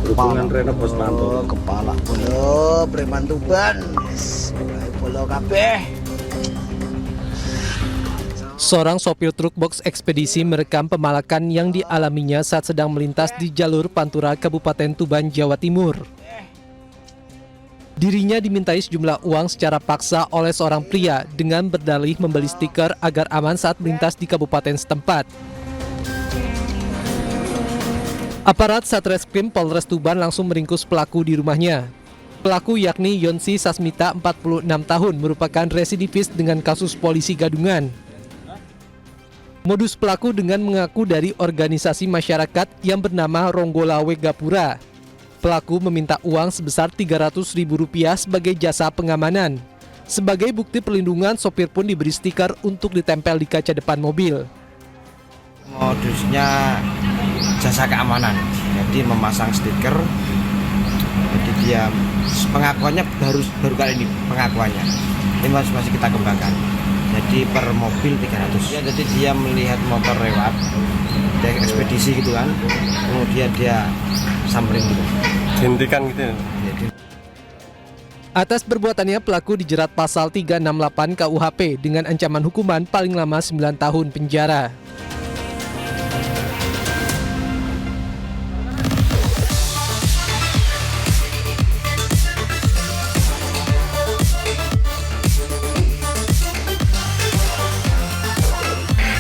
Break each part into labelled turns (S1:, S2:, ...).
S1: Perhubungan Reno Pospanto.
S2: Kepala polo preman Tuban. Polo kabeh.
S3: Seorang sopir truk box ekspedisi merekam pemalakan yang dialaminya saat sedang melintas di jalur Pantura Kabupaten Tuban, Jawa Timur. Dirinya dimintai sejumlah uang secara paksa oleh seorang pria dengan berdalih membeli stiker agar aman saat melintas di kabupaten setempat. Aparat Satreskrim Polres Tuban langsung meringkus pelaku di rumahnya. Pelaku yakni Yonsi Sasmita, 46 tahun, merupakan residivis dengan kasus polisi gadungan. Modus pelaku dengan mengaku dari organisasi masyarakat yang bernama Ronggolawe Gapura. Pelaku meminta uang sebesar Rp300.000 sebagai jasa pengamanan. Sebagai bukti perlindungan, sopir pun diberi stiker untuk ditempel di kaca depan mobil.
S4: Modusnya jasa keamanan, jadi memasang stiker. Jadi dia pengakuannya baru kali ini pengakuannya. Ini masih kita kembangkan. Jadi per mobil 300. Ya, jadi dia melihat motor lewat, dia ekspedisi gitu kan, kemudian dia samperin gitu.
S1: Dihentikan gitu ya?
S3: Atas perbuatannya, pelaku dijerat pasal 368 KUHP dengan ancaman hukuman paling lama 9 tahun penjara.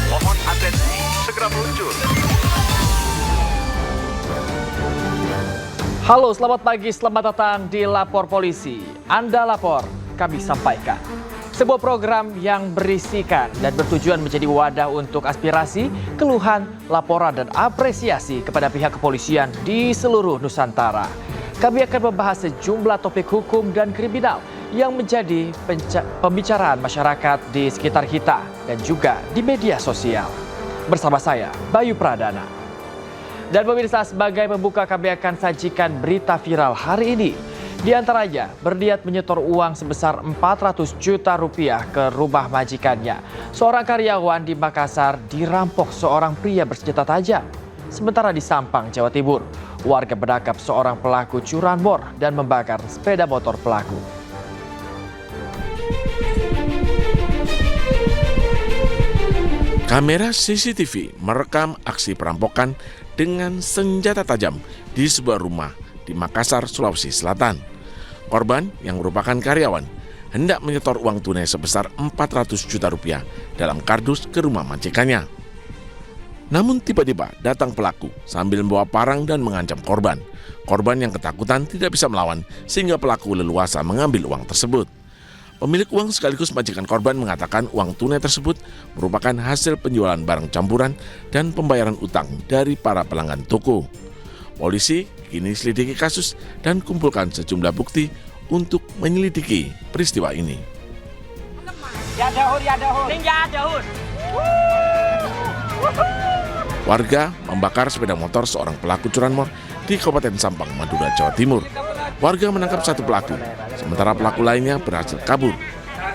S5: Mohon atensi, segera meluncur.
S6: Halo, selamat pagi, selamat datang di Lapor Polisi. Anda lapor, kami sampaikan. Sebuah program yang berisikan dan bertujuan menjadi wadah untuk aspirasi, keluhan, laporan, dan apresiasi kepada pihak kepolisian di seluruh Nusantara. Kami akan membahas sejumlah topik hukum dan kriminal yang menjadi pembicaraan masyarakat di sekitar kita dan juga di media sosial. Bersama saya, Bayu Pradana. Dan pemirsa, sebagai pembuka kami akan sajikan berita viral hari ini. Di antaranya, berniat menyetor uang sebesar Rp400 juta ke rumah majikannya. Seorang karyawan di Makassar dirampok seorang pria bersenjata tajam. Sementara di Sampang, Jawa Timur, warga menangkap seorang pelaku curanmor dan membakar sepeda motor pelaku.
S7: Kamera CCTV merekam aksi perampokan dengan senjata tajam di sebuah rumah di Makassar, Sulawesi Selatan. Korban yang merupakan karyawan hendak menyetor uang tunai sebesar Rp400 juta dalam kardus ke rumah majikannya. Namun tiba-tiba datang pelaku sambil membawa parang dan mengancam korban. Korban yang ketakutan tidak bisa melawan sehingga pelaku leluasa mengambil uang tersebut. Pemilik uang sekaligus majikan korban mengatakan uang tunai tersebut merupakan hasil penjualan barang campuran dan pembayaran utang dari para pelanggan toko. Polisi kini selidiki kasus dan kumpulkan sejumlah bukti untuk menyelidiki peristiwa ini. Warga membakar sepeda motor seorang pelaku curanmor di Kabupaten Sampang, Madura, Jawa Timur. Warga menangkap satu pelaku, sementara pelaku lainnya berhasil kabur.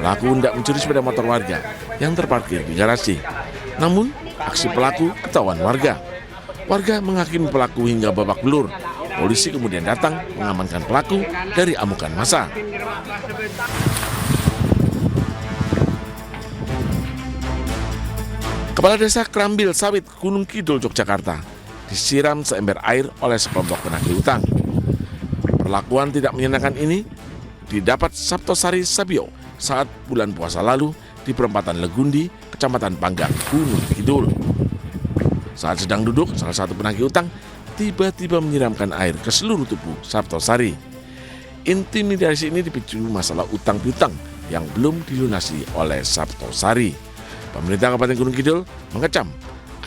S7: Pelaku hendak mencuri sepeda motor warga yang terparkir di garasi. Namun, aksi pelaku ketahuan warga. Warga menghakimi pelaku hingga babak belur. Polisi kemudian datang mengamankan pelaku dari amukan massa. Kepala Desa Krambil Sawit, Gunung Kidul, Yogyakarta, disiram seember air oleh sekelompok penagih utang. Perlakuan tidak menyenangkan ini didapat Saptosari Sabio saat bulan puasa lalu di perempatan Legundi, Kecamatan Panggang, Gunung Kidul. Saat sedang duduk, salah satu penagih utang tiba-tiba menyiramkan air ke seluruh tubuh Saptosari. Intimidasi ini dipicu masalah utang piutang yang belum dilunasi oleh Saptosari. Pemerintah Kabupaten Gunung Kidul mengecam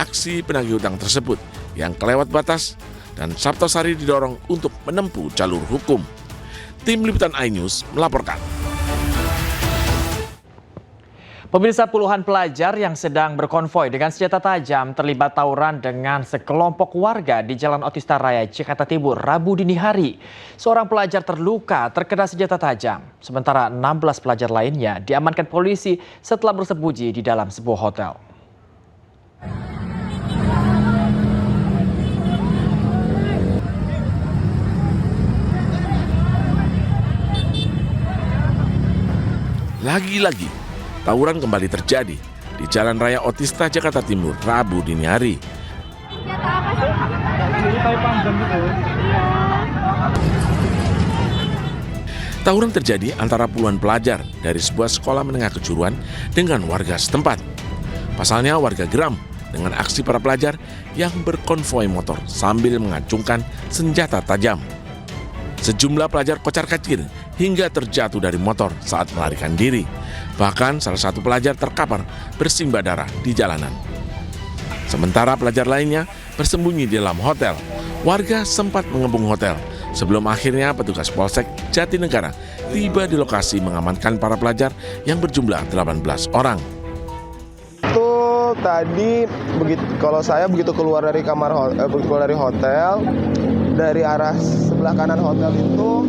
S7: aksi penagih utang tersebut yang kelewat batas dan Saptosari didorong untuk menempuh jalur hukum. Tim Liputan iNews melaporkan.
S6: Pemirsa, puluhan pelajar yang sedang berkonvoi dengan senjata tajam terlibat tawuran dengan sekelompok warga di Jalan Otista Raya, Jakarta Timur, Rabu dini hari. Seorang pelajar terluka terkena senjata tajam, sementara 16 pelajar lainnya diamankan polisi setelah bersembunyi di dalam sebuah hotel.
S7: Lagi-lagi, tawuran kembali terjadi di Jalan Raya Otista, Jakarta Timur, Rabu dini hari. Tawuran terjadi antara puluhan pelajar dari sebuah sekolah menengah kejuruan dengan warga setempat. Pasalnya warga geram dengan aksi para pelajar yang berkonvoi motor sambil mengacungkan senjata tajam. Sejumlah pelajar kocar-kacir hingga terjatuh dari motor saat melarikan diri. Bahkan salah satu pelajar terkapar bersimbah darah di jalanan. Sementara pelajar lainnya bersembunyi di dalam hotel. Warga sempat mengebung hotel sebelum akhirnya petugas Polsek Jatinegara tiba di lokasi mengamankan para pelajar yang berjumlah 18 orang.
S1: Itu tadi kalau saya begitu keluar dari hotel, dari arah sebelah kanan hotel itu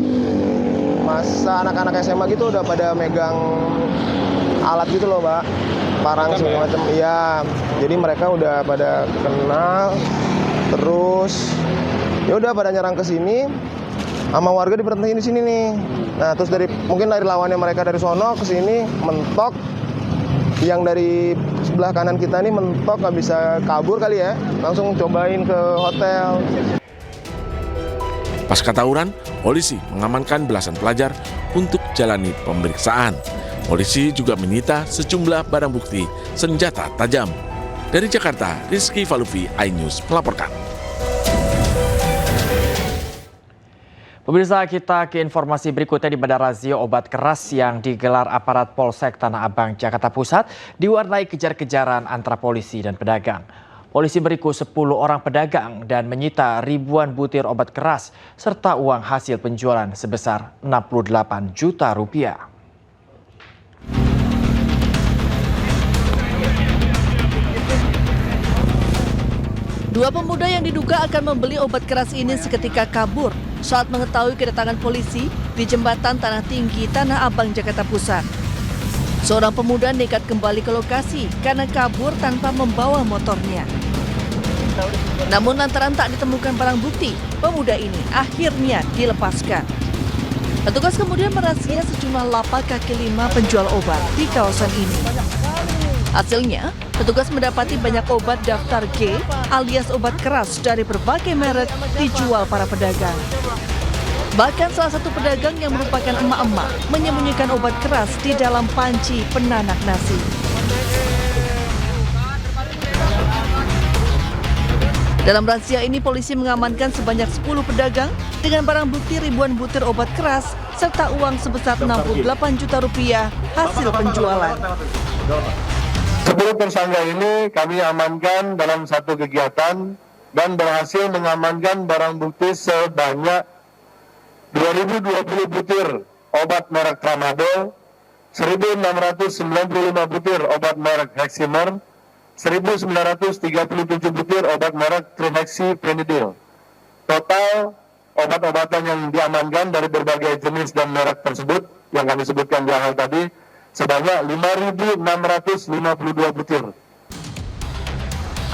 S1: masa anak-anak SMA gitu udah pada megang alat gitu loh, Mbak. Parang segala macam. Iya. Jadi mereka udah pada kenal, terus ya udah pada nyerang ke sini. Sama warga diberhentiin di sini nih. Nah, terus mungkin dari lawannya mereka dari sono ke sini mentok. Yang dari sebelah kanan kita nih mentok, nggak bisa kabur kali ya. Langsung cobain ke hotel.
S7: Pasca tawuran, polisi mengamankan belasan pelajar untuk jalani pemeriksaan. Polisi juga menyita sejumlah barang bukti senjata tajam. Dari Jakarta, Rizky Falufi, iNews melaporkan.
S6: Pemirsa, kita ke informasi berikutnya. Di pada razia obat keras yang digelar aparat Polsek Tanah Abang, Jakarta Pusat diwarnai kejar-kejaran antara polisi dan pedagang. Polisi meringkus 10 orang pedagang dan menyita ribuan butir obat keras serta uang hasil penjualan sebesar 68 juta rupiah.
S8: Dua pemuda yang diduga akan membeli obat keras ini seketika kabur saat mengetahui kedatangan polisi di jembatan Tanah Tinggi, Tanah Abang, Jakarta Pusat. Seorang pemuda nekat kembali ke lokasi karena kabur tanpa membawa motornya. Namun lantaran tak ditemukan barang bukti, pemuda ini akhirnya dilepaskan. Petugas kemudian merazia sejumlah lapak kaki lima penjual obat di kawasan ini. Hasilnya, petugas mendapati banyak obat daftar G alias obat keras dari berbagai merek dijual para pedagang. Bahkan salah satu pedagang yang merupakan emak-emak menyembunyikan obat keras di dalam panci penanak nasi. Dalam razia ini polisi mengamankan sebanyak 10 pedagang dengan barang bukti ribuan butir obat keras serta uang sebesar 68 juta rupiah hasil penjualan.
S9: 10 tersangka ini kami amankan dalam satu kegiatan dan berhasil mengamankan barang bukti sebanyak 2020 butir obat merek Tramadol, 1.695 butir obat merek Heximer, 1.937 butir obat merek Trihexyphenidyl. Total obat-obatan yang diamankan dari berbagai jenis dan merek tersebut yang kami sebutkan di awal tadi sebanyak 5.652 butir.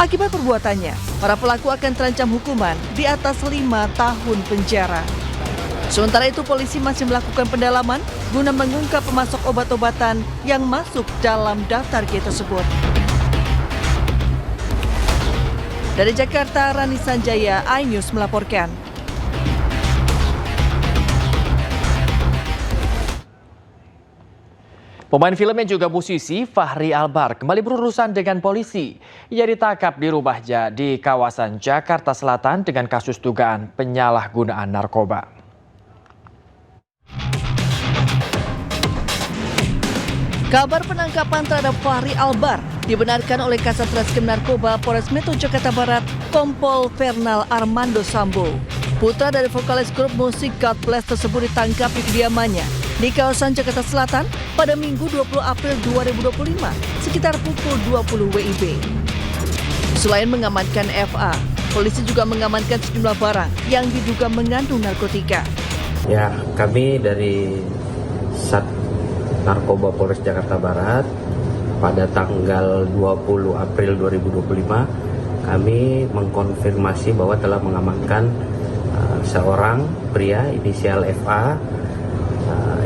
S8: Akibat perbuatannya, para pelaku akan terancam hukuman di atas 5 tahun penjara. Sementara itu, polisi masih melakukan pendalaman guna mengungkap pemasok obat-obatan yang masuk dalam daftar G tersebut. Dari Jakarta, Rani Sanjaya, iNews melaporkan.
S6: Pemain film yang juga musisi Fachri Albar kembali berurusan dengan polisi. Ia ditangkap di rumahnya di kawasan Jakarta Selatan dengan kasus dugaan penyalahgunaan narkoba.
S8: Kabar penangkapan terhadap Fachri Albar dibenarkan oleh Kasat Reskrim Narkoba Polres Metro Jakarta Barat, Kompol Fernal Armando Sambo. Putra dari vokalis grup musik God Bless tersebut ditangkap di kediamannya di kawasan Jakarta Selatan pada Minggu 20 April 2025 sekitar pukul 20 WIB. Selain mengamankan FA, polisi juga mengamankan sejumlah barang yang diduga mengandung narkotika.
S10: Ya, kami dari Sat Narkoba Polres Jakarta Barat pada tanggal 20 April 2025 kami mengkonfirmasi bahwa telah mengamankan seorang pria inisial FA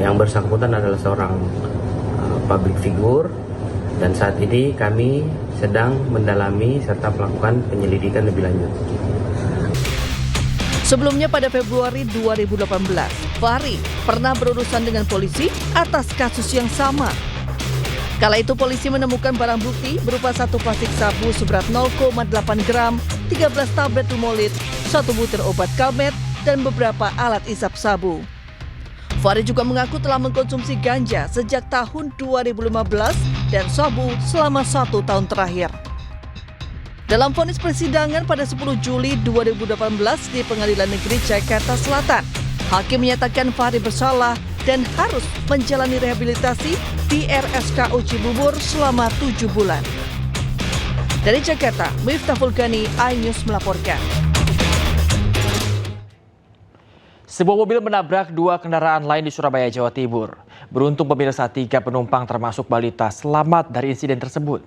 S10: yang bersangkutan adalah seorang public figure, dan saat ini kami sedang mendalami serta melakukan penyelidikan lebih lanjut.
S8: Sebelumnya pada Februari 2018, Fahri pernah berurusan dengan polisi atas kasus yang sama. Kala itu polisi menemukan barang bukti berupa 1 plastik sabu seberat 0,8 gram, 13 tablet Lumolid, 1 butir obat Kalmet, dan beberapa alat isap sabu. Fahri juga mengaku telah mengkonsumsi ganja sejak tahun 2015 dan sabu selama 1 tahun terakhir. Dalam vonis persidangan pada 10 Juli 2018 di Pengadilan Negeri Jakarta Selatan, hakim menyatakan Fahri bersalah dan harus menjalani rehabilitasi di RSKU Cibubur selama 7 bulan. Dari Jakarta, Miftah Fulgani, iNews melaporkan.
S6: Sebuah mobil menabrak 2 kendaraan lain di Surabaya, Jawa Timur. Beruntung pemirsa 3 penumpang termasuk balita selamat dari insiden tersebut.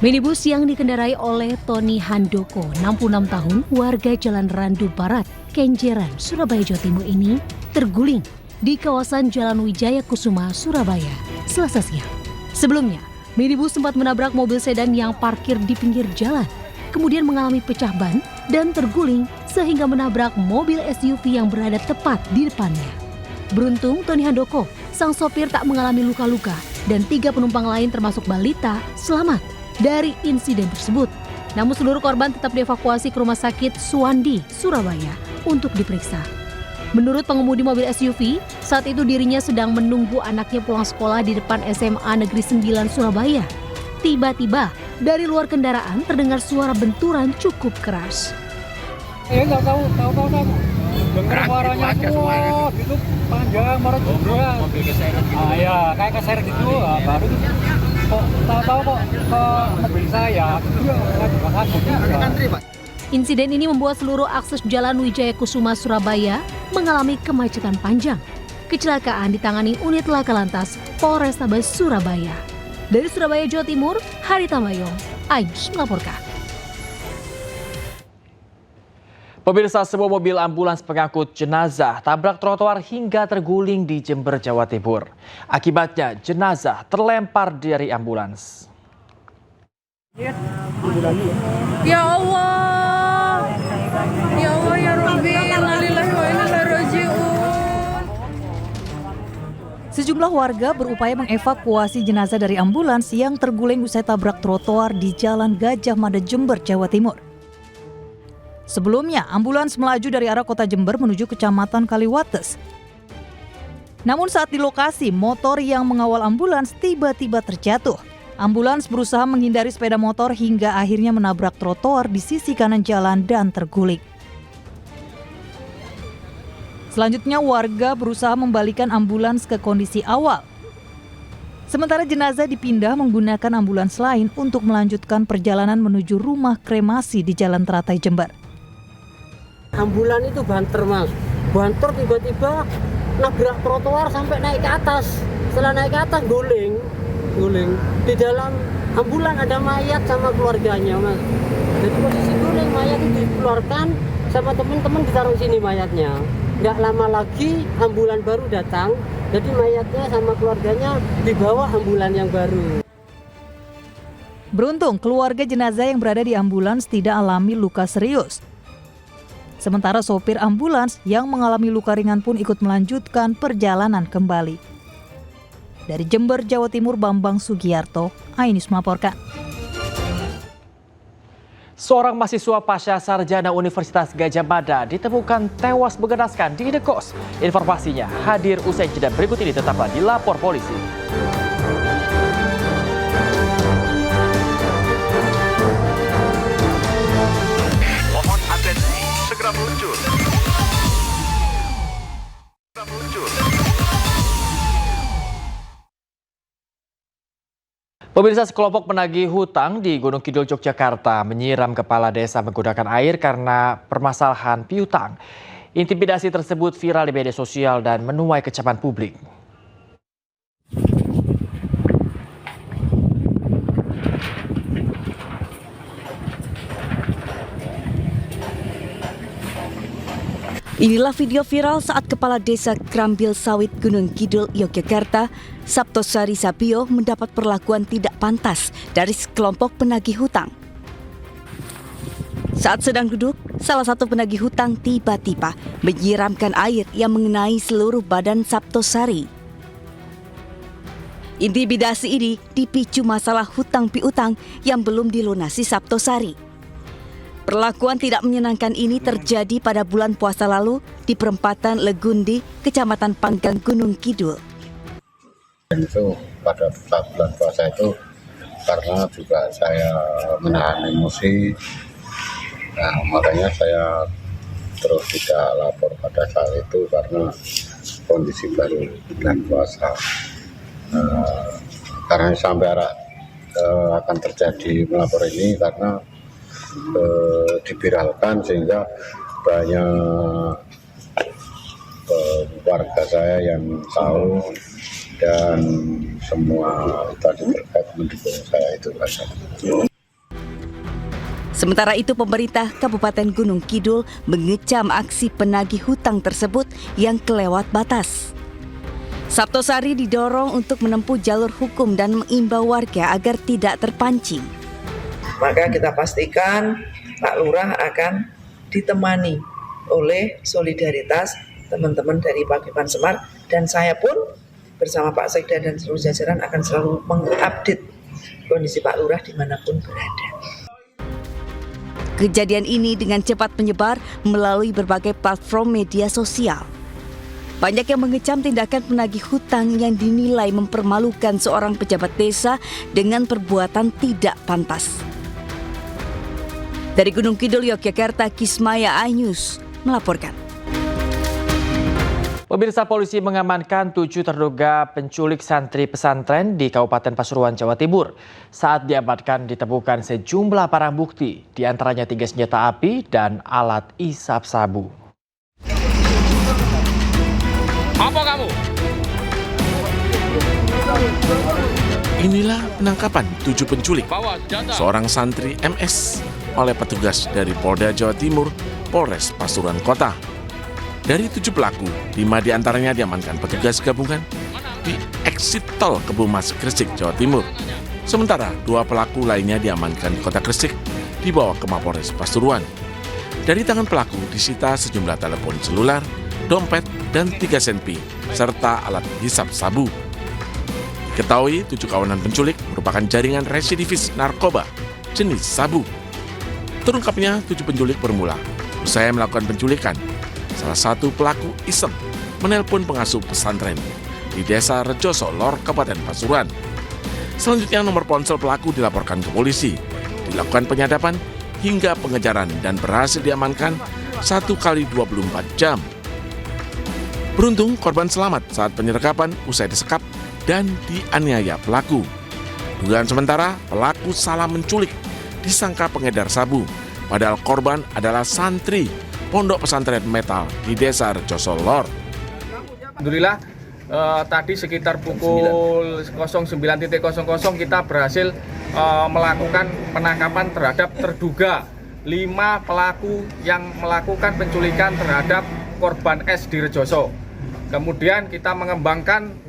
S11: Minibus yang dikendarai oleh Tony Handoko, 66 tahun, warga Jalan Randu Barat, Kenjeran, Surabaya, Jawa Timur ini terguling di kawasan Jalan Wijaya Kusuma, Surabaya, Selasa siang. Sebelumnya, minibus sempat menabrak mobil sedan yang parkir di pinggir jalan, kemudian mengalami pecah ban dan terguling sehingga menabrak mobil SUV yang berada tepat di depannya. Beruntung Tony Handoko, sang sopir tak mengalami luka-luka dan 3 penumpang lain termasuk balita selamat dari insiden tersebut. Namun seluruh korban tetap dievakuasi ke Rumah Sakit Suwandi, Surabaya untuk diperiksa. Menurut pengemudi mobil SUV, saat itu dirinya sedang menunggu anaknya pulang sekolah di depan SMA Negeri 9 Surabaya. Tiba-tiba dari luar kendaraan terdengar suara benturan cukup keras.
S12: Nggak tahu. Dengar suaranya semua gitu panjang, marah juga. Ya kayak keseret gitu, baru kok tahu kok ke mobil saya.
S11: Insiden ini membuat seluruh akses Jalan Wijaya Kusuma Surabaya mengalami kemacetan panjang. Kecelakaan ditangani unit laka lantas Polrestabes Surabaya. Dari Surabaya, Jawa Timur, Harita Mayong, iNews melaporkan.
S6: Pemirsa, sebuah mobil ambulans pengangkut jenazah tabrak trotoar hingga terguling di Jember, Jawa Timur. Akibatnya jenazah terlempar dari ambulans.
S13: Ya Allah, ya Allah, ya Rabbi, innalillahi wa inna ilaihi raji'un.
S14: Sejumlah warga berupaya mengevakuasi jenazah dari ambulans yang terguling usai tabrak trotoar di Jalan Gajah Mada, Jember, Jawa Timur. Sebelumnya, ambulans melaju dari arah kota Jember menuju Kecamatan Kaliwates. Namun saat di lokasi, motor yang mengawal ambulans tiba-tiba terjatuh. Ambulans berusaha menghindari sepeda motor hingga akhirnya menabrak trotoar di sisi kanan jalan dan terguling. Selanjutnya, warga berusaha membalikan ambulans ke kondisi awal. Sementara jenazah dipindah menggunakan ambulans lain untuk melanjutkan perjalanan menuju rumah kremasi di Jalan Teratai, Jember.
S15: Ambulan itu banter, Mas. Banter tiba-tiba nabrak trotoar sampai naik ke atas. Setelah naik ke atas guling. Di dalam ambulan ada mayat sama keluarganya, Mas. Jadi posisi guling, mayat itu dikeluarkan sama teman-teman ditaruh sini mayatnya. Nggak lama lagi ambulan baru datang. Jadi mayatnya sama keluarganya dibawa ambulan yang baru.
S14: Beruntung keluarga jenazah yang berada di ambulans tidak alami luka serius. Sementara sopir ambulans yang mengalami luka ringan pun ikut melanjutkan perjalanan kembali. Dari Jember, Jawa Timur, Bambang Sugiarto, iNews melaporkan.
S6: Seorang mahasiswa pasca sarjana Universitas Gajah Mada ditemukan tewas mengenaskan di indekos. Informasinya hadir usai jeda berikut ini, tetaplah di Lapor Polisi.
S5: Mohon atensi, segera meluncur.
S6: Pemirsa, sekelompok penagih hutang di Gunung Kidul, Yogyakarta menyiram kepala desa menggunakan air karena permasalahan piutang. Intimidasi tersebut viral di media sosial dan menuai kecaman publik.
S16: Inilah video viral saat Kepala Desa Krambil Sawit Gunung Kidul, Yogyakarta, Saptosari Sapio mendapat perlakuan tidak pantas dari sekelompok penagih hutang. Saat sedang duduk, salah satu penagih hutang tiba-tiba menyiramkan air yang mengenai seluruh badan Saptosari. Intimidasi ini dipicu masalah hutang piutang yang belum dilunasi Saptosari. Perlakuan tidak menyenangkan ini terjadi pada bulan puasa lalu di perempatan Legundi, Kecamatan Panggang, Gunung Kidul.
S17: Itu pada bulan puasa itu karena juga saya menahan emosi, nah makanya saya terus tidak lapor pada saat itu karena kondisi baru bulan puasa. Karena sampai akan terjadi melapor ini karena diviralkan sehingga banyak warga saya yang tahu dan semua tadi terkait mendukung saya itu saja.
S16: Sementara itu pemerintah Kabupaten Gunung Kidul mengecam aksi penagih hutang tersebut yang kelewat batas. Saptosari didorong untuk menempuh jalur hukum dan mengimbau warga agar tidak terpancing.
S18: Maka kita pastikan Pak Lurah akan ditemani oleh solidaritas teman-teman dari Paguyuban Semar, dan saya pun bersama Pak Sekda dan seluruh jajaran akan selalu mengupdate kondisi Pak Lurah dimanapun berada.
S16: Kejadian ini dengan cepat menyebar melalui berbagai platform media sosial. Banyak yang mengecam tindakan penagih hutang yang dinilai mempermalukan seorang pejabat desa dengan perbuatan tidak pantas. Dari Gunung Kidul, Yogyakarta, Kismaya iNews melaporkan.
S6: Pemirsa, polisi mengamankan 7 terduga penculik santri pesantren di Kabupaten Pasuruan, Jawa Timur. Saat diamankan ditemukan sejumlah barang bukti, diantaranya 3 senjata api dan alat isap sabu.
S7: Apa kamu? Inilah penangkapan 7 penculik seorang santri MS oleh petugas dari Polda Jawa Timur, Polres Pasuruan Kota. Dari 7 pelaku, 5 diantaranya diamankan petugas gabungan di eksit tol Kebumas, Gresik, Jawa Timur. Sementara 2 pelaku lainnya diamankan di Kota Gresik dibawa ke Mapolres Pasuruan. Dari tangan pelaku disita sejumlah telepon seluler, dompet, dan 3 senpi, serta alat hisap sabu. Diketahui 7 kawanan penculik merupakan jaringan residivis narkoba jenis sabu. Terungkapnya 7 penculik bermula usai melakukan penculikan. Salah satu pelaku iseng menelpon pengasuh pesantren di Desa Rejoso Lor, Kabupaten Pasuruan. Selanjutnya nomor ponsel pelaku dilaporkan ke polisi. Dilakukan penyadapan hingga pengejaran dan berhasil diamankan 1 kali 24 jam. Beruntung korban selamat saat penyergapan usai disekap dan dianiaya pelaku. Dugaan sementara pelaku salah menculik, disangka pengedar sabu, padahal korban adalah santri Pondok Pesantren Metal di Desa Rejoso Lor.
S19: Alhamdulillah tadi sekitar pukul 09.00 kita berhasil melakukan penangkapan terhadap terduga 5 pelaku yang melakukan penculikan terhadap korban S di Rejoso. Kemudian kita mengembangkan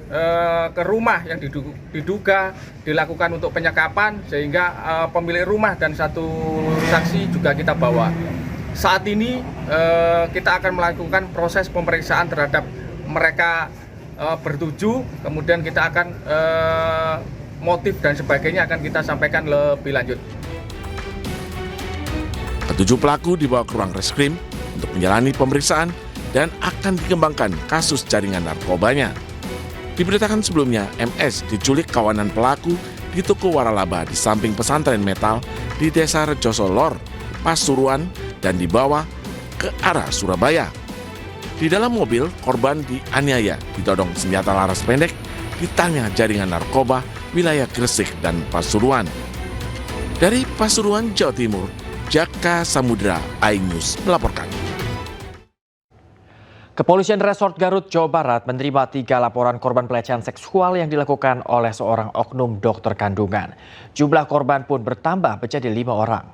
S19: ke rumah yang diduga dilakukan untuk penyekapan, sehingga pemilik rumah dan 1 saksi juga kita bawa. Saat ini kita akan melakukan proses pemeriksaan terhadap mereka bertujuh, kemudian kita akan motif dan sebagainya akan kita sampaikan lebih lanjut.
S7: Ketujuh pelaku dibawa ke ruang reskrim untuk menjalani pemeriksaan dan akan dikembangkan kasus jaringan narkobanya. Diberitakan sebelumnya, MS diculik kawanan pelaku di toko waralaba di samping pesantren metal di Desa Rejoso Lor, Pasuruan, dan dibawa ke arah Surabaya. Di dalam mobil, korban dianiaya, ditodong senjata laras pendek di tengah jaringan narkoba wilayah Gresik dan Pasuruan. Dari Pasuruan, Jawa Timur, Jaka Samudra, iNews melaporkan.
S6: Kepolisian Resort Garut, Jawa Barat menerima 3 laporan korban pelecehan seksual yang dilakukan oleh seorang oknum dokter kandungan. Jumlah korban pun bertambah menjadi 5 orang.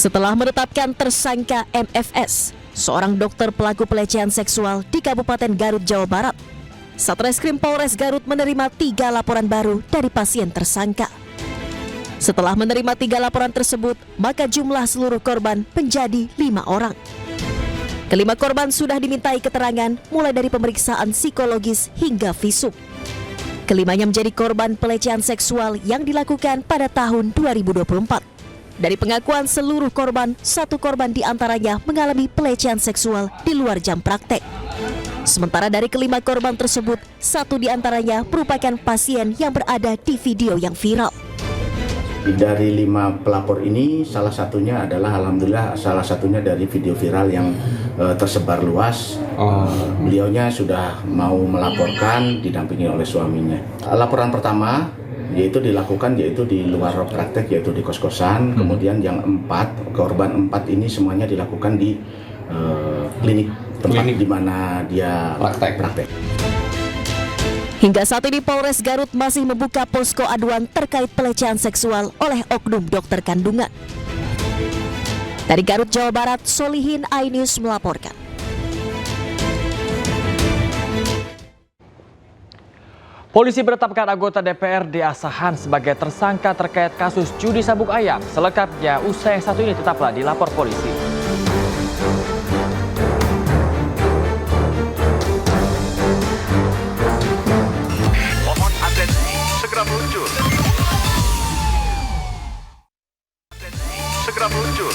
S20: Setelah menetapkan tersangka MFS, seorang dokter pelaku pelecehan seksual di Kabupaten Garut, Jawa Barat, Satreskrim Polres Garut menerima 3 laporan baru dari pasien tersangka. Setelah menerima 3 laporan tersebut, maka jumlah seluruh korban menjadi 5 orang. Kelima korban sudah dimintai keterangan mulai dari pemeriksaan psikologis hingga visum. Kelimanya menjadi korban pelecehan seksual yang dilakukan pada tahun 2024. Dari pengakuan seluruh korban, 1 korban diantaranya mengalami pelecehan seksual di luar jam praktek. Sementara dari kelima korban tersebut, 1 diantaranya merupakan pasien yang berada di video yang viral.
S21: Dari 5 pelapor ini, salah satunya adalah alhamdulillah salah satunya dari video viral yang tersebar luas. Beliaunya sudah mau melaporkan didampingi oleh suaminya. Laporan pertama yaitu dilakukan yaitu di luar praktek, yaitu di kos-kosan. Kemudian yang 4 korban 4 ini semuanya dilakukan di klinik tempat di mana dia praktek.
S20: Hingga saat ini Polres Garut masih membuka posko aduan terkait pelecehan seksual oleh oknum dokter kandungan. Dari Garut, Jawa Barat, Solihin iNews melaporkan.
S6: Polisi menetapkan anggota DPRD Asahan sebagai tersangka terkait kasus judi sabung ayam. Selengkapnya usai yang satu ini tetaplah dilapor polisi.
S5: Mohon atensi, segera meluncur. Segera meluncur.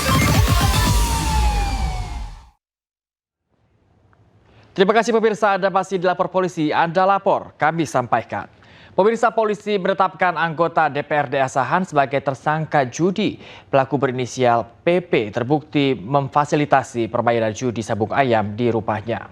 S6: Terima kasih pemirsa, Anda masih dilapor polisi. Anda lapor, kami sampaikan. Pemirsa, polisi menetapkan anggota DPRD Asahan sebagai tersangka judi. Pelaku berinisial PP terbukti memfasilitasi permainan judi sabung ayam di rumahnya.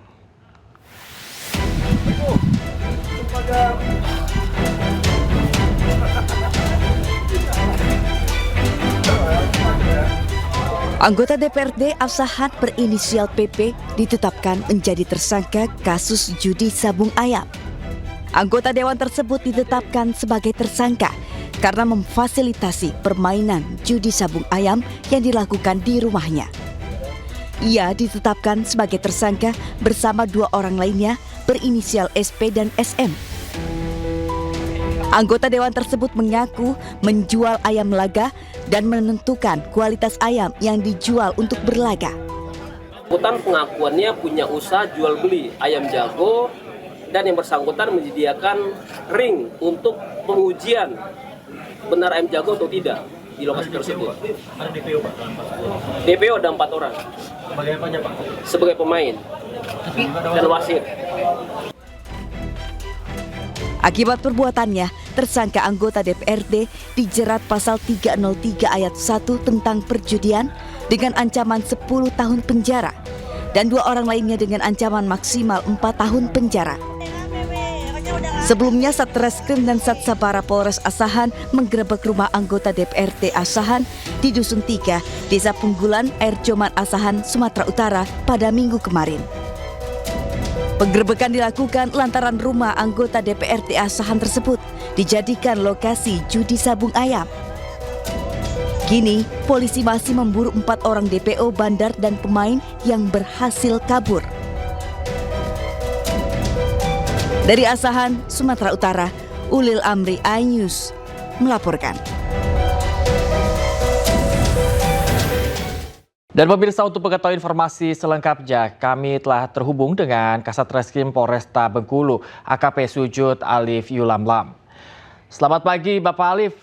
S16: Anggota DPRD Asahan berinisial PP ditetapkan menjadi tersangka kasus judi sabung ayam. Anggota dewan tersebut ditetapkan sebagai tersangka karena memfasilitasi permainan judi sabung ayam yang dilakukan di rumahnya. Ia ditetapkan sebagai tersangka bersama 2 orang lainnya berinisial SP dan SM. Anggota dewan tersebut mengaku menjual ayam laga dan menentukan kualitas ayam yang dijual untuk berlaga.
S22: Bersangkutan pengakuannya punya usaha jual beli ayam jago dan yang bersangkutan menyediakan ring untuk pengujian benar ayam jago atau tidak di lokasi tersebut.
S23: Ada DPO Pak?
S22: DPO ada 4 orang.
S23: Sebagai apa aja Pak?
S22: Sebagai pemain dan wasit.
S16: Akibat perbuatannya, tersangka anggota DPRD dijerat pasal 303 ayat 1 tentang perjudian dengan ancaman 10 tahun penjara dan 2 orang lainnya dengan ancaman maksimal 4 tahun penjara. Sebelumnya, Satreskrim dan Satsabara Polres Asahan menggerebek rumah anggota DPRD Asahan di Dusun 3, Desa Punggulan, Air Joman Asahan, Sumatera Utara pada Minggu kemarin. Penggerebekan dilakukan lantaran rumah anggota DPRD Asahan tersebut dijadikan lokasi judi sabung ayam. Kini, polisi masih memburu 4 orang DPO, bandar, dan pemain yang berhasil kabur. Dari Asahan, Sumatera Utara, Ulil Amri iNews melaporkan.
S6: Dan pemirsa, untuk mengetahui informasi selengkapnya, kami telah terhubung dengan Kasat Reskrim Polresta Bengkulu, AKP Sujud Alif Yulamlam. Selamat pagi Bapak Alif,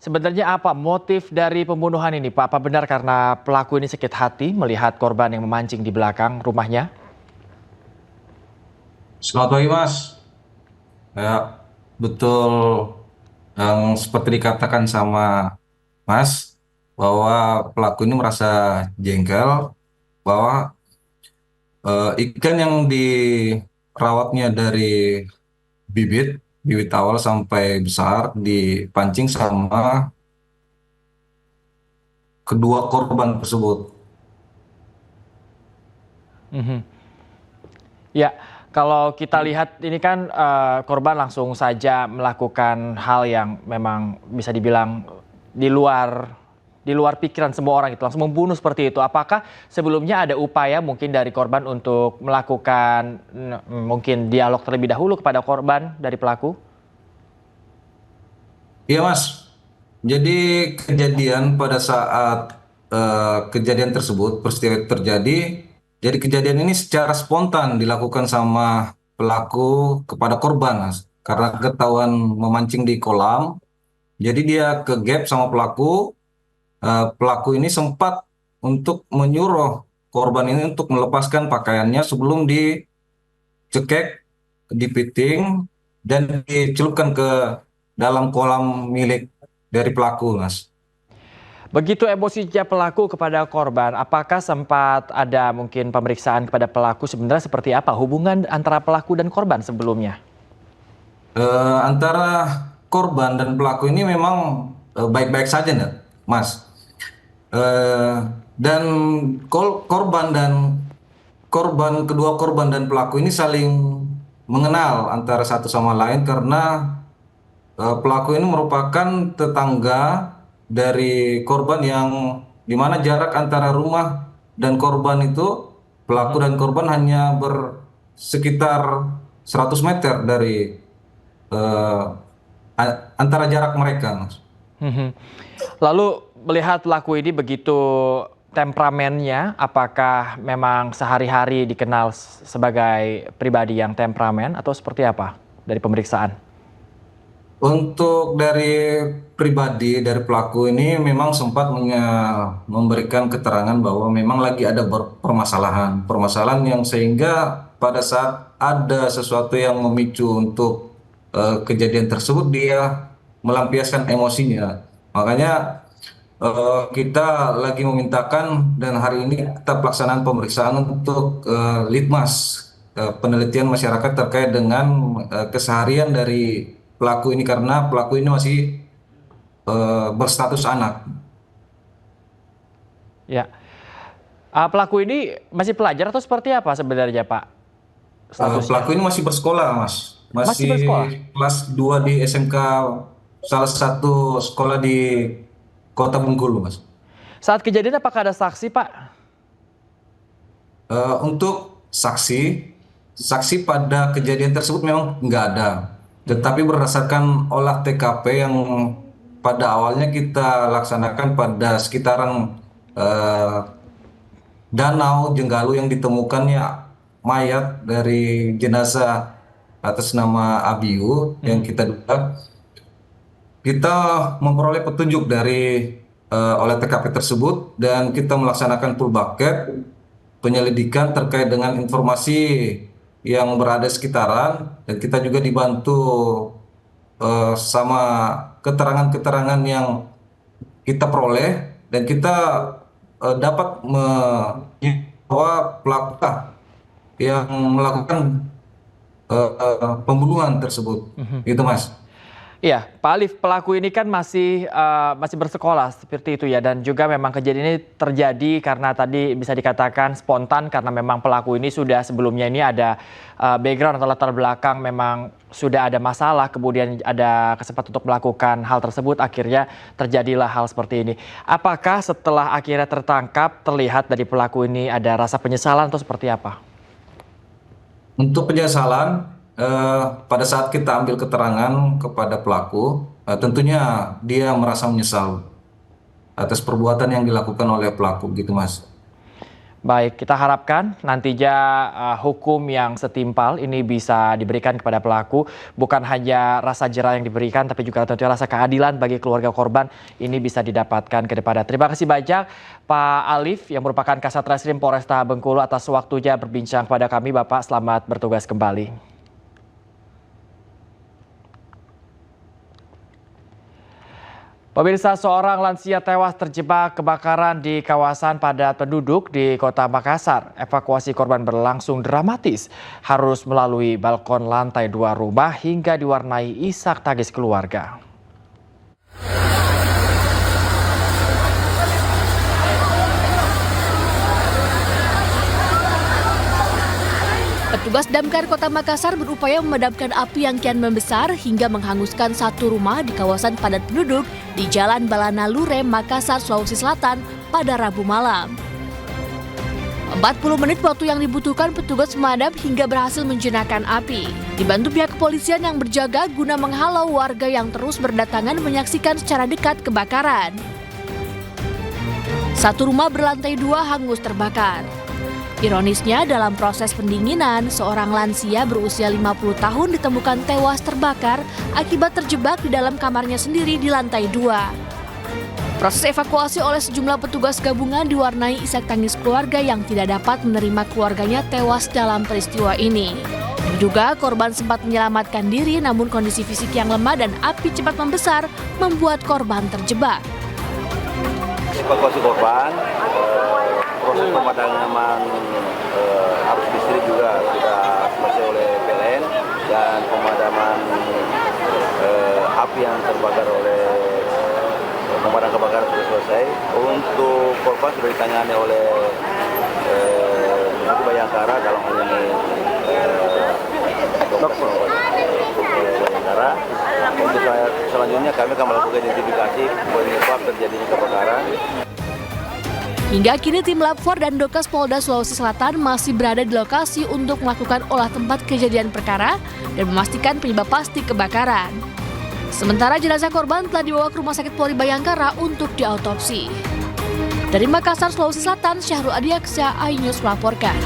S6: sebenarnya apa motif dari pembunuhan ini Pak? Apa benar karena pelaku ini sakit hati melihat korban yang memancing di belakang rumahnya?
S24: Selamat pagi Mas. Ya, betul yang seperti dikatakan sama Mas, bahwa pelaku ini merasa jengkel bahwa ikan yang dirawatnya dari bibit awal sampai besar dipancing sama kedua korban tersebut.
S6: Ya, kalau kita lihat ini kan korban langsung saja melakukan hal yang memang bisa dibilang di luar di luar pikiran semua orang itu, langsung membunuh seperti itu. Apakah sebelumnya ada upaya mungkin dari korban untuk melakukan mungkin dialog terlebih dahulu kepada korban dari pelaku?
S24: Iya Mas, jadi kejadian pada saat kejadian tersebut, peristiwa itu terjadi, jadi kejadian ini secara spontan dilakukan sama pelaku kepada korban, Mas. Karena ketahuan memancing di kolam, jadi dia ke gap sama pelaku. Pelaku ini sempat untuk menyuruh korban ini untuk melepaskan pakaiannya sebelum dicekek, dipiting, dan dicelupkan ke dalam kolam milik dari pelaku, Mas.
S6: Begitu emosinya pelaku kepada korban, apakah sempat ada mungkin pemeriksaan kepada pelaku sebenarnya seperti apa hubungan antara pelaku dan korban sebelumnya?
S24: Antara korban dan pelaku ini memang baik-baik saja, Mas. Dan kedua korban dan pelaku ini saling mengenal antara satu sama lain karena pelaku ini merupakan tetangga dari korban yang dimana jarak antara rumah dan korban itu, pelaku dan korban hanya bersekitar 100 meter dari antara jarak mereka, Mas.
S6: Lalu melihat pelaku ini begitu temperamennya, apakah memang sehari-hari dikenal sebagai pribadi yang temperamen atau seperti apa dari pemeriksaan?
S24: Untuk dari pribadi dari pelaku ini memang sempat memberikan keterangan bahwa memang lagi ada permasalahan yang sehingga pada saat ada sesuatu yang memicu untuk kejadian tersebut dia melampiaskan emosinya. Makanya kita lagi memintakan dan hari ini kita pelaksanaan pemeriksaan untuk litmas penelitian masyarakat terkait dengan keseharian dari pelaku ini karena pelaku ini masih berstatus anak.
S6: Ya, pelaku ini masih pelajar atau seperti apa sebenarnya, Pak?
S24: Pelaku ini masih bersekolah, Mas. Masih bersekolah? Kelas 2 di SMK salah satu sekolah di Kota Bengkulu, Mas.
S6: Saat kejadian apakah ada saksi, Pak?
S24: Untuk saksi pada kejadian tersebut memang nggak ada. Tetapi berdasarkan olah TKP yang pada awalnya kita laksanakan pada sekitaran Danau Jenggalu yang ditemukannya mayat dari jenazah atas nama Abiu yang kita duga, kita memperoleh petunjuk dari oleh TKP tersebut dan kita melaksanakan full bucket penyelidikan terkait dengan informasi yang berada sekitaran dan kita juga dibantu sama keterangan-keterangan yang kita peroleh dan kita dapat bahwa pelaku yang melakukan pembunuhan tersebut, gitu Mas.
S6: Iya, Pak Alif, pelaku ini kan masih bersekolah seperti itu ya, dan juga memang kejadian ini terjadi karena tadi bisa dikatakan spontan karena memang pelaku ini sudah sebelumnya ini ada background atau latar belakang memang sudah ada masalah, kemudian ada kesempatan untuk melakukan hal tersebut, akhirnya terjadilah hal seperti ini. Apakah setelah akhirnya tertangkap terlihat dari pelaku ini ada rasa penyesalan atau seperti apa?
S24: Untuk penyesalan, pada saat kita ambil keterangan kepada pelaku, tentunya dia merasa menyesal atas perbuatan yang dilakukan oleh pelaku, gitu Mas.
S6: Baik, kita harapkan nantinya hukum yang setimpal ini bisa diberikan kepada pelaku. Bukan hanya rasa jera yang diberikan, tapi juga tentunya rasa keadilan bagi keluarga korban ini bisa didapatkan ke depannya. Terima kasih banyak Pak Alif yang merupakan Kasat Reskrim Polresta Bengkulu atas waktunya berbincang pada kami. Bapak, selamat bertugas kembali. Pemirsa, seorang lansia tewas terjebak kebakaran di kawasan padat penduduk di Kota Makassar. Evakuasi korban berlangsung dramatis, harus melalui balkon lantai 2 rumah hingga diwarnai isak tangis keluarga.
S8: Petugas Damkar Kota Makassar berupaya memadamkan api yang kian membesar hingga menghanguskan satu rumah di kawasan padat penduduk di Jalan Balana Lure, Makassar, Sulawesi Selatan pada Rabu malam. 40 menit waktu yang dibutuhkan petugas memadam hingga berhasil menjinakkan api. Dibantu pihak kepolisian yang berjaga guna menghalau warga yang terus berdatangan menyaksikan secara dekat kebakaran. Satu rumah berlantai 2 hangus terbakar. Ironisnya, dalam proses pendinginan, seorang lansia berusia 50 tahun ditemukan tewas terbakar akibat terjebak di dalam kamarnya sendiri di lantai 2. Proses evakuasi oleh sejumlah petugas gabungan diwarnai isak tangis keluarga yang tidak dapat menerima keluarganya tewas dalam peristiwa ini. Diduga korban sempat menyelamatkan diri namun kondisi fisik yang lemah dan api cepat membesar membuat korban terjebak.
S1: Evakuasi korban, proses pemadaman arus listrik juga sudah selesai oleh PLN dan pemadaman api yang terbakar oleh pemadam kebakaran sudah selesai. Untuk korban sudah ditangani oleh Bayangkara dalam hal ini Bayangkara. Untuk selanjutnya kami akan melakukan identifikasi penyebab terjadinya kebakaran.
S8: Hingga kini tim Lab 4 dan Dokes Polda Sulawesi Selatan masih berada di lokasi untuk melakukan olah tempat kejadian perkara dan memastikan penyebab pasti kebakaran. Sementara jenazah korban telah dibawa ke Rumah Sakit Polri Bayangkara untuk diautopsi. Dari Makassar, Sulawesi Selatan, Syahrul Adiaksa, iNews melaporkan.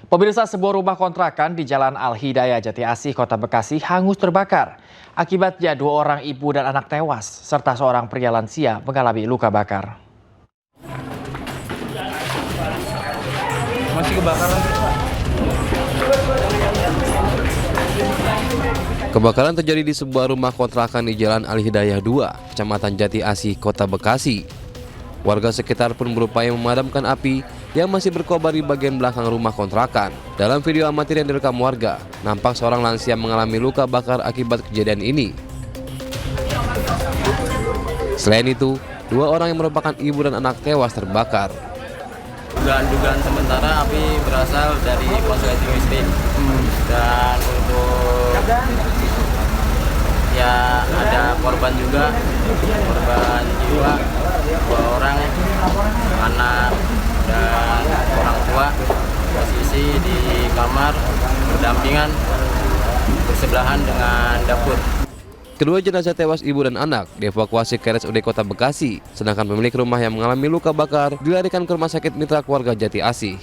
S6: Pemirsa, sebuah rumah kontrakan di Jalan Al-Hidayah Jati Asih, Kota Bekasi hangus terbakar. Akibatnya 2 orang ibu dan anak tewas, serta seorang pria lansia mengalami luka bakar.
S2: Masih kebakaran, Pak.
S3: Kebakaran terjadi di sebuah rumah kontrakan di Jalan Al-Hidayah 2, Kecamatan Jati Asih, Kota Bekasi. Warga sekitar pun berupaya memadamkan api yang masih berkobar di bagian belakang rumah kontrakan. Dalam video amatir yang direkam warga, nampak seorang lansia mengalami luka bakar akibat kejadian ini. Selain itu, 2 orang yang merupakan ibu dan anak tewas terbakar.
S4: Dugaan sementara api berasal dari korsleting listrik. Dan untuk ya ada korban juga, korban jiwa, 2 orang, anak dan orang tua, posisi di kamar berdampingan bersebelahan dengan dapur.
S3: Kedua jenazah tewas ibu dan anak dievakuasi ke RSUD Kota Bekasi, sedangkan pemilik rumah yang mengalami luka bakar dilarikan ke Rumah Sakit Mitra Keluarga Jati Asih.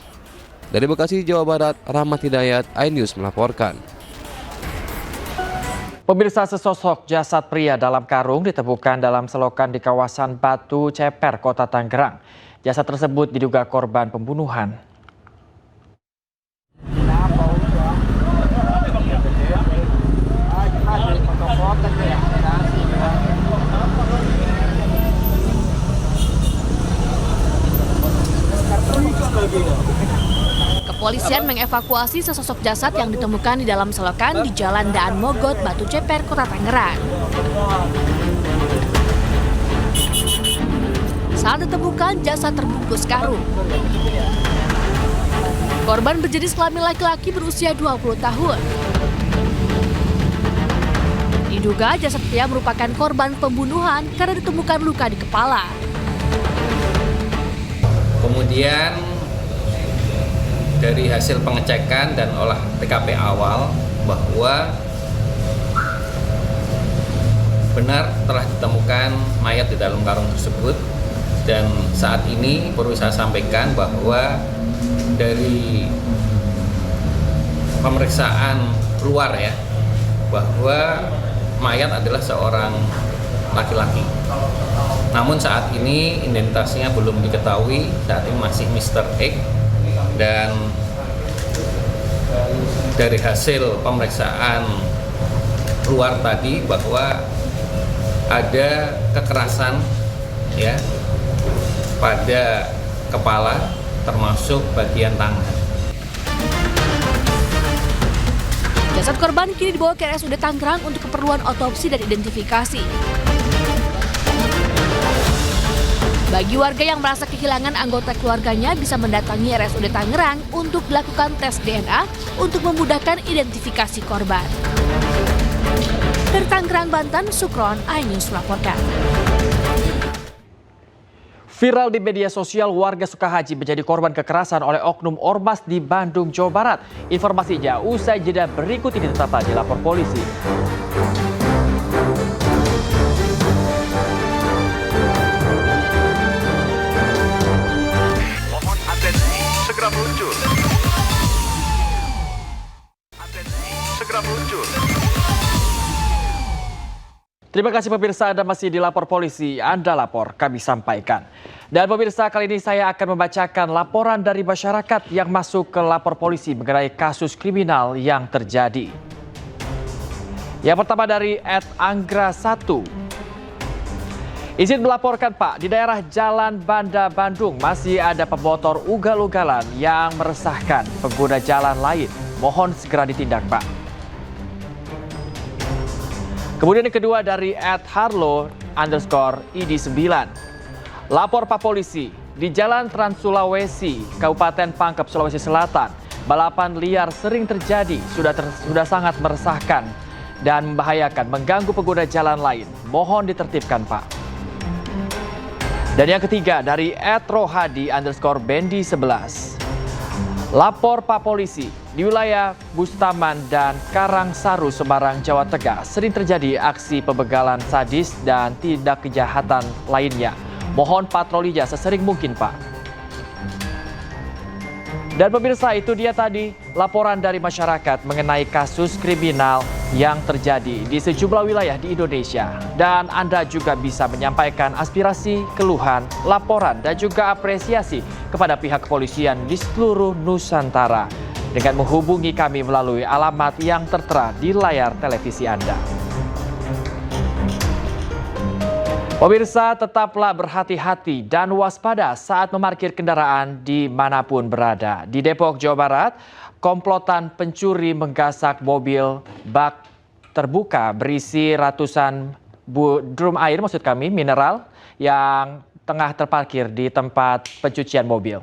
S3: Dari Bekasi, Jawa Barat, Rahmat Hidayat, iNews melaporkan.
S6: Pemirsa, sesosok jasad pria dalam karung ditemukan dalam selokan di kawasan Batu Ceper, Kota Tangerang. Jasad tersebut diduga korban pembunuhan.
S8: Kepolisian mengevakuasi sesosok jasad yang ditemukan di dalam selokan di Jalan Daan Mogot, Batu Ceper, Kota Tangerang. Saat ditemukan, jasad terbungkus karung. Korban berjenis kelamin laki-laki berusia 20 tahun. Diduga jasad pria merupakan korban pembunuhan karena ditemukan luka di kepala.
S25: Kemudian dari hasil pengecekan dan olah TKP awal bahwa benar telah ditemukan mayat di dalam karung tersebut, dan saat ini perlu saya sampaikan bahwa dari pemeriksaan luar ya, bahwa mayat adalah seorang laki-laki. Namun saat ini identitasnya belum diketahui, saat ini masih Mr. X. Dan dari hasil pemeriksaan luar tadi bahwa ada kekerasan ya pada kepala termasuk bagian tangan.
S8: Jasad korban kini dibawa ke RSUD Tangerang untuk keperluan otopsi dan identifikasi.
S2: Bagi warga yang merasa kehilangan anggota keluarganya bisa mendatangi RSUD Tangerang untuk dilakukan tes DNA untuk memudahkan identifikasi korban. Dari Tangerang, Banten, Sukron, iNews melaporkan.
S6: Viral di media sosial, warga Sukahaji menjadi korban kekerasan oleh oknum ormas di Bandung, Jawa Barat. Informasinya usai jeda berikut ini, tetaplah di Lapor Polisi.
S5: Mohon atensi, segera meluncur. Atensi, segera meluncur.
S6: Terima kasih pemirsa, Anda masih di Lapor Polisi. Anda lapor, kami sampaikan. Dan pemirsa, kali ini saya akan membacakan laporan dari masyarakat yang masuk ke Lapor Polisi mengenai kasus kriminal yang terjadi. Yang pertama dari @anggra1. Izin melaporkan Pak, di daerah Jalan Banda Bandung masih ada pemotor ugal-ugalan yang meresahkan pengguna jalan lain. Mohon segera ditindak Pak. Kemudian yang kedua dari @harlo_id9. Lapor Pak Polisi, di Jalan Trans Sulawesi, Kabupaten Pangkep, Sulawesi Selatan, balapan liar sering terjadi, sudah sangat meresahkan dan membahayakan, mengganggu pengguna jalan lain. Mohon ditertibkan Pak. Dan yang ketiga dari @rohadi_bendi11. Lapor Pak Polisi, di wilayah Bustaman dan Karangsaru, Semarang, Jawa Tengah, sering terjadi aksi pembegalan sadis dan tindak kejahatan lainnya. Mohon patrolinya sesering mungkin, Pak. Dan pemirsa, itu dia tadi laporan dari masyarakat mengenai kasus kriminal yang terjadi di sejumlah wilayah di Indonesia. Dan Anda juga bisa menyampaikan aspirasi, keluhan, laporan, dan juga apresiasi kepada pihak kepolisian di seluruh Nusantara dengan menghubungi kami melalui alamat yang tertera di layar televisi Anda. Pemirsa, tetaplah berhati-hati dan waspada saat memarkir kendaraan dimanapun berada. Di Depok, Jawa Barat, komplotan pencuri menggasak mobil bak terbuka berisi ratusan drum air, mineral, yang tengah terparkir di tempat pencucian mobil.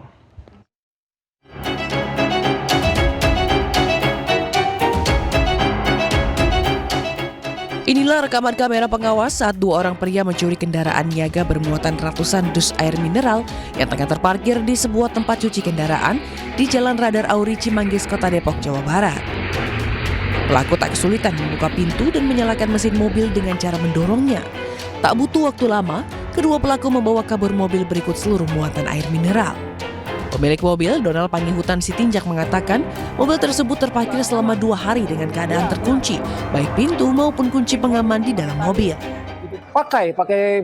S9: Inilah rekaman kamera pengawas saat dua orang pria mencuri kendaraan niaga bermuatan ratusan dus air mineral yang tengah terparkir di sebuah tempat cuci kendaraan di Jalan Radar Auri, Cimanggis, Kota Depok, Jawa Barat. Pelaku tak kesulitan membuka pintu dan menyalakan mesin mobil dengan cara mendorongnya. Tak butuh waktu lama, kedua pelaku membawa kabur mobil berikut seluruh muatan air mineral. Pemilik mobil, Donald Pangihutan Sitinjak, mengatakan mobil tersebut terparkir selama 2 hari dengan keadaan terkunci, baik pintu maupun kunci pengaman di dalam mobil.
S10: Pakai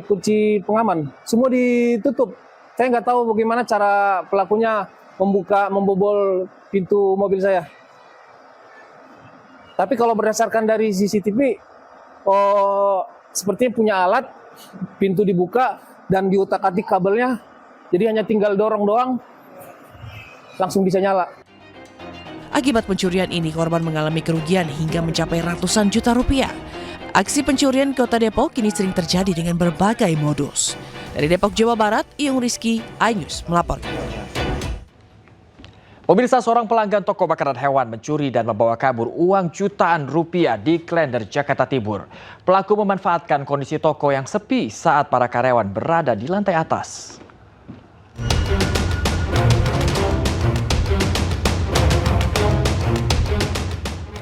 S10: kunci pengaman, semua ditutup. Saya nggak tahu bagaimana cara pelakunya membobol pintu mobil saya. Tapi kalau berdasarkan dari CCTV, sepertinya punya alat, pintu dibuka dan diutak-atik kabelnya, jadi hanya tinggal dorong doang, langsung bisa nyala.
S9: Akibat pencurian ini, korban mengalami kerugian hingga mencapai ratusan juta rupiah. Aksi pencurian di Kota Depok kini sering terjadi dengan berbagai modus. Dari Depok, Jawa Barat, Iyung Rizky, iNews melaporkan.
S6: Pemirsa, seorang pelanggan toko makanan hewan mencuri dan membawa kabur uang jutaan rupiah di Klender, Jakarta Timur. Pelaku memanfaatkan kondisi toko yang sepi saat para karyawan berada di lantai atas.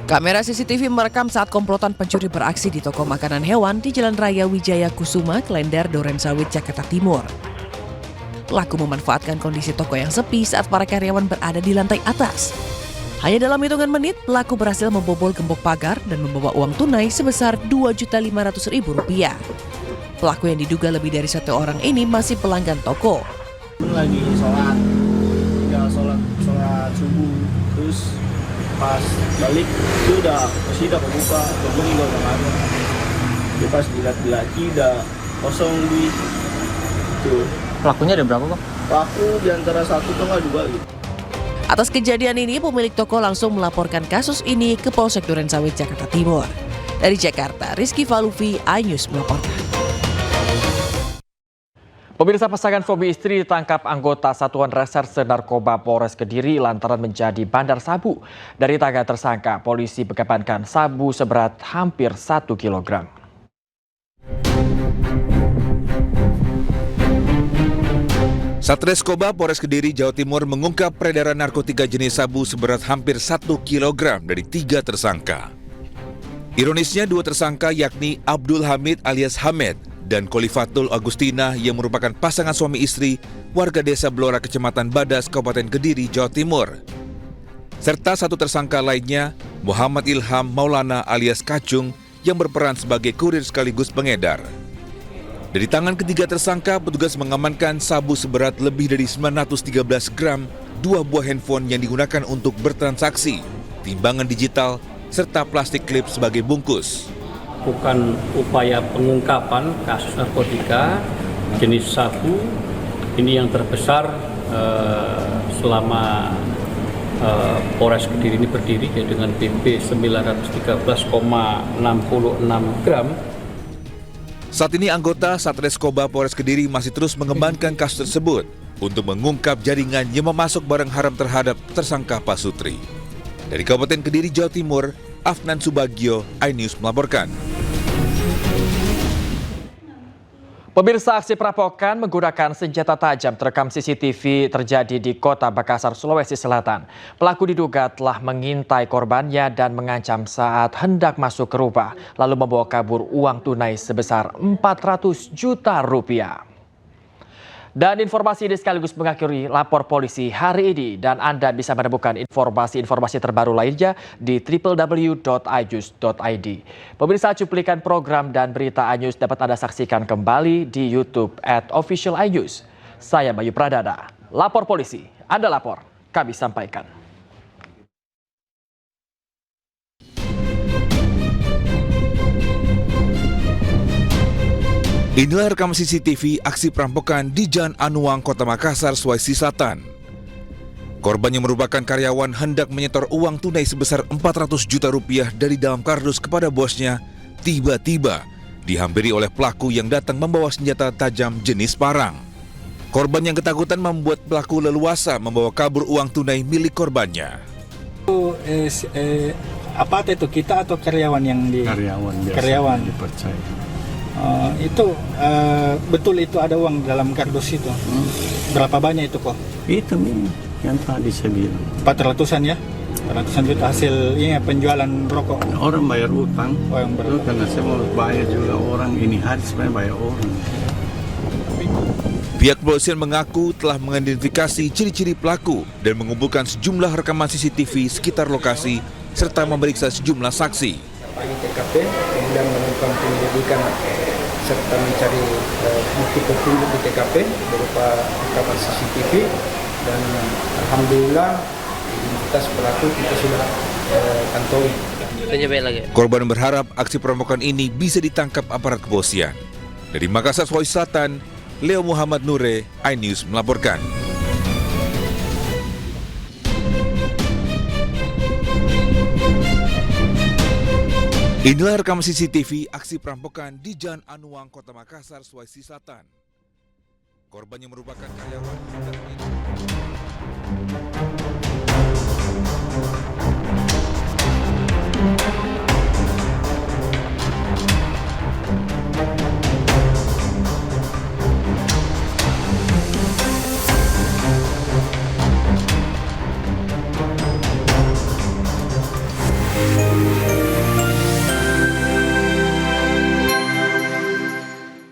S9: Kamera CCTV merekam saat komplotan pencuri beraksi di toko makanan hewan di Jalan Raya Wijaya Kusuma, Klender, Durensawit, Jakarta Timur. Pelaku memanfaatkan kondisi toko yang sepi saat para karyawan berada di lantai atas. Hanya dalam hitungan menit, pelaku berhasil membobol gembok pagar dan membawa uang tunai sebesar Rp2.500.000. Pelaku yang diduga lebih dari 1 orang ini masih pelanggan toko.
S11: Lagi sholat subuh, terus pas balik dia udah kebuka, gerbang juga udah nggak ada. Dia pas dilihat lagi udah kosong duit. Tuh.
S6: Pelakunya ada berapa, Bang?
S11: Pelaku di antara 1 atau 2 gitu.
S9: Atas kejadian ini, pemilik toko langsung melaporkan kasus ini ke Polsek Durensawit, Jakarta Timur. Dari Jakarta, Rizky Falufi, iNews melaporkan.
S6: Pemirsa, pasangan suami istri ditangkap anggota Satuan Reserse Narkoba Polres Kediri lantaran menjadi bandar sabu. Dari tangan tersangka, polisi mengamankan sabu seberat hampir 1 kilogram.
S12: Satreskoba Polres Kediri, Jawa Timur mengungkap peredaran narkotika jenis sabu seberat hampir 1 kilogram dari 3 tersangka. Ironisnya 2 tersangka yakni Abdul Hamid alias Hamed dan Khalifatul Agustina yang merupakan pasangan suami istri warga desa Blora, Kecamatan Badas, Kabupaten Kediri, Jawa Timur. Serta 1 tersangka lainnya, Muhammad Ilham Maulana alias Kacung yang berperan sebagai kurir sekaligus pengedar. Dari tangan ketiga tersangka, petugas mengamankan sabu seberat lebih dari 913 gram, 2 buah handphone yang digunakan untuk bertransaksi, timbangan digital, serta plastik klip sebagai bungkus.
S13: Bukan upaya pengungkapan kasus narkotika jenis sabu ini yang terbesar selama Polres Kediri ini berdiri dengan BP 913,66 gram.
S12: Saat ini anggota Satreskoba Polres Kediri masih terus mengembangkan kasus tersebut untuk mengungkap jaringan yang memasok barang haram terhadap tersangka Pak Sutri. Dari Kabupaten Kediri, Jawa Timur, Afnan Subagio, iNews melaporkan.
S6: Pemirsa, aksi perampokan menggunakan senjata tajam terekam CCTV terjadi di Kota Makassar, Sulawesi Selatan. Pelaku diduga telah mengintai korbannya dan mengancam saat hendak masuk ke rumah, lalu membawa kabur uang tunai sebesar 400 juta rupiah. Dan informasi ini sekaligus mengakhiri lapor polisi hari ini, dan Anda bisa menemukan informasi-informasi terbaru lainnya di www.inews.id. Pemirsa, cuplikan program dan berita iNews dapat Anda saksikan kembali di YouTube @officialinews. Saya Bayu Pradana, lapor polisi. Anda lapor, kami sampaikan.
S12: Inilah rekaman CCTV aksi perampokan di Jalan Anuang, Kota Makassar, Sulawesi Selatan. Korban yang merupakan karyawan hendak menyetor uang tunai sebesar 400 juta rupiah dari dalam kardus kepada bosnya, tiba-tiba dihampiri oleh pelaku yang datang membawa senjata tajam jenis parang. Korban yang ketakutan membuat pelaku leluasa membawa kabur uang tunai milik korbannya.
S14: Apa itu, kita atau karyawan yang di karyawan dipercaya? Betul itu ada uang dalam kardus itu. Berapa banyak itu kok?
S11: Itu yang tadi saya bilang.
S14: 400-an ya? 400-an juta hasil ini penjualan rokok.
S11: Orang bayar utang.
S14: Oh, yang
S11: itu karena saya mau bayar juga orang ini hari sebenarnya bayar orang.
S12: Pihak kepolisian mengaku telah mengidentifikasi ciri-ciri pelaku dan mengumpulkan sejumlah rekaman CCTV sekitar lokasi serta memeriksa sejumlah saksi.
S14: Pagi TKP, kemudian melakukan penyelidikan serta mencari bukti petunjuk di TKP berupa rekaman CCTV, dan alhamdulillah identitas pelaku kita sudah kantongi.
S12: Korban berharap aksi perampokan ini bisa ditangkap aparat kepolisian. Dari Makassar, Sulawesi Selatan, Leo Muhammad Nure, iNews melaporkan. Inilah rekaman CCTV aksi perampokan di Jalan Anuang, Kota Makassar, Sulawesi Selatan. Korban yang merupakan karyawan